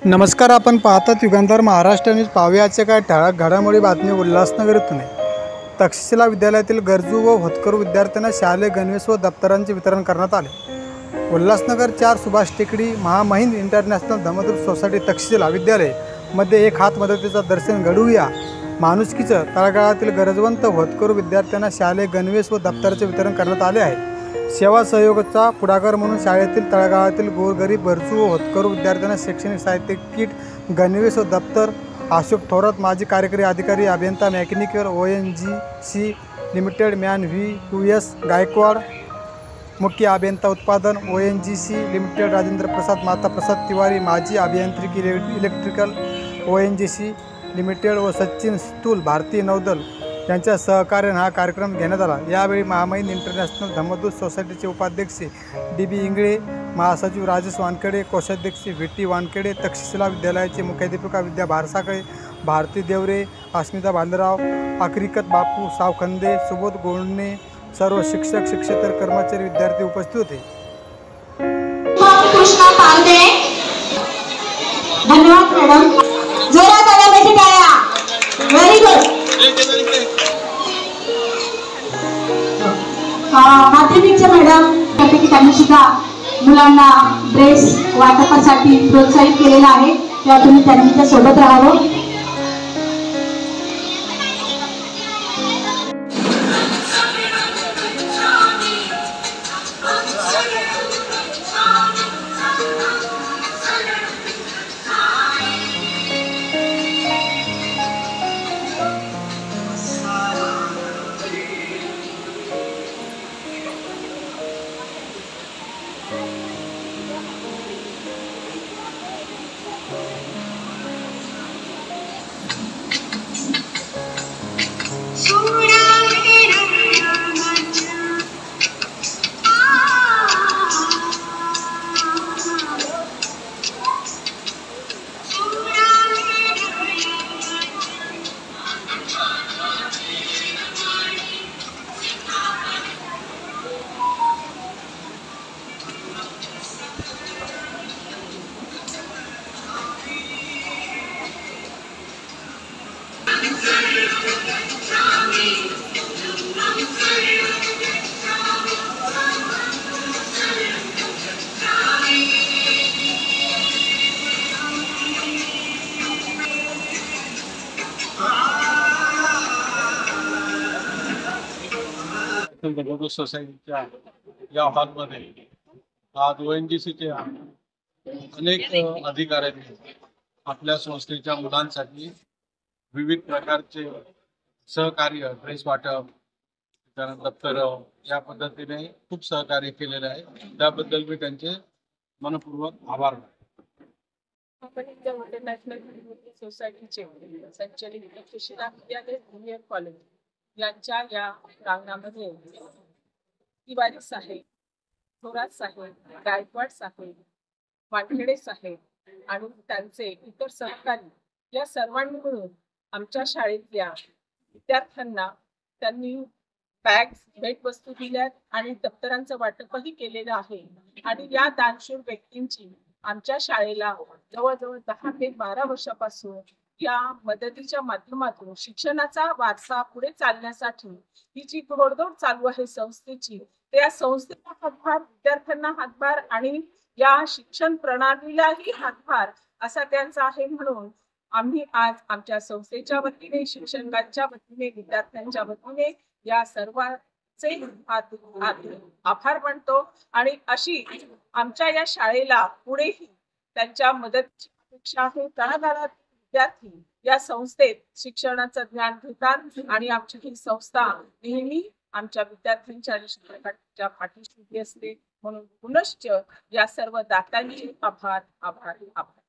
नमस्कार, आपण पाहतात युगांतर महाराष्ट्र न्यूज. पाहुयाच्या काय ठळक घडामोडी बातमी उल्हासनगर येथून. तक्षशिला विद्यालयातील गरजू व होतकरू विद्यार्थ्यांना शालेय गणवेश व दप्तरांचे वितरण करण्यात आले. उल्हासनगर 4 सुभाष टेकडी महामहिंद इंटरनॅशनल धर्मदूत सोसायटी तक्षशिला विद्यालय मध्ये एक हात मदतीचा दर्शन घडवूया माणुसकीचं तळागाळातील गरजवंत होतकरू विद्यार्थ्यांना शालेय गणवेश व दप्तराचे वितरण करण्यात आले आहे. सेवा सहयोगाचा पुढाकार म्हणून शाळेतील तळागाळातील गोरगरीब गरजू व होतकरू विद्यार्थ्यांना शैक्षणिक साहित्य किट, गणवेश व दप्तर अशोक थोरात माजी कार्यकारी अधिकारी अभियंता mechanical ONGC limited man VUS Gaikwad मुख्य अभियंता उत्पादन ONGC लिमिटेड राजेंद्र प्रसाद माता प्रसाद तिवारी माजी अभियांत्रिकी इलेक्ट्रिकल ONGC लिमिटेड व सचिन स्तूल भारतीय नौदल यांच्या सहकार्याने हा कार्यक्रम घेण्यात आला. यावेळी महामहिंद इंटरनॅशनल धर्मदूत सोसायटीचे उपाध्यक्ष DB इंगळे, महासचिव राजेश वानखेडे, कोषाध्यक्ष VT वानखेडे, तक्षशिला विद्यालयाचे मुख्याध्यापिका विद्या भारसाकळे, भारती देवरे, अस्मिता भालेराव, अक्रिकत बापू सावखंदे, सुबोध गोंडणे, सर्व शिक्षक, शिक्षकेतर कर्मचारी, विद्यार्थी उपस्थित होते. धन्यवाद मॅडम. जोरात ताळ्या टाळ्या. Very good. माध्यमिकच्या मॅडम त्यापैकी त्यांनी सुद्धा मुलांना ड्रेस वाटपासाठी प्रोत्साहित केलेला आहे. तेव्हा तुम्ही त्यांच्या सोबत राहावं. धर्मदूत सोसायटीच्या या हॉलमध्ये आज ONGCचे अनेक अधिकाऱ्यांनी आपल्या संस्थेच्या मुलांसाठी विविध प्रकारचे सहकार्य, ड्रेस वाटप, त्यानंतर दप्तर या पद्धतीने खूप सहकार्य केलेले आहे. त्याबद्दल मी त्यांचे मनपूर्वक आभार मानतो. आपण इंटरनॅशनल सोसायटीचे संचालित तक्षशिला विद्यालय ज्युनियर कॉलेज यांच्या या प्रांगणामध्ये तिवारी साहेब, थोरात साहेब, गायकवाड साहेब, वानखेडे साहेब आणि त्यांचे इतर सहकारी या सर्वांनी मिळून आमच्या शाळेतल्या विद्यार्थ्यांना त्यांनी बॅग्स, भेटवस्तू दिल्यात आणि दप्तरांचं वाटपही केलेलं आहे. आणि या दानशूर व्यक्तींची आमच्या शाळेला जवळजवळ 10 ते 12 वर्षापासून या मदतीच्या माध्यमातून शिक्षणाचा वारसा पुढे चालण्यासाठी ही जी घोडदौड चालू आहे संस्थेची, त्या संस्थेला हातभार, विद्यार्थ्यांना हातभार आणि या शिक्षण प्रणालीलाही हातभार असा त्यांचा आहे. म्हणून आम्ही आज आमच्या संस्थेच्या वतीने, शिक्षकांच्या वतीने, विद्यार्थ्यांच्या वतीने या सर्वांचे आभार मानतो. आणि अशी आमच्या या शाळेला पुढेही त्यांच्या मदतीची अपेक्षा आहे. तळागाळात विद्यार्थी या संस्थेत शिक्षणाचं ज्ञान घेतात आणि आमची ही संस्था नेहमी आमच्या विद्यार्थ्यांच्या आणि शिक्षकांच्या पाठीशी असते. म्हणून पुनश्च या सर्व दात्यांचे आभार आभार आभार.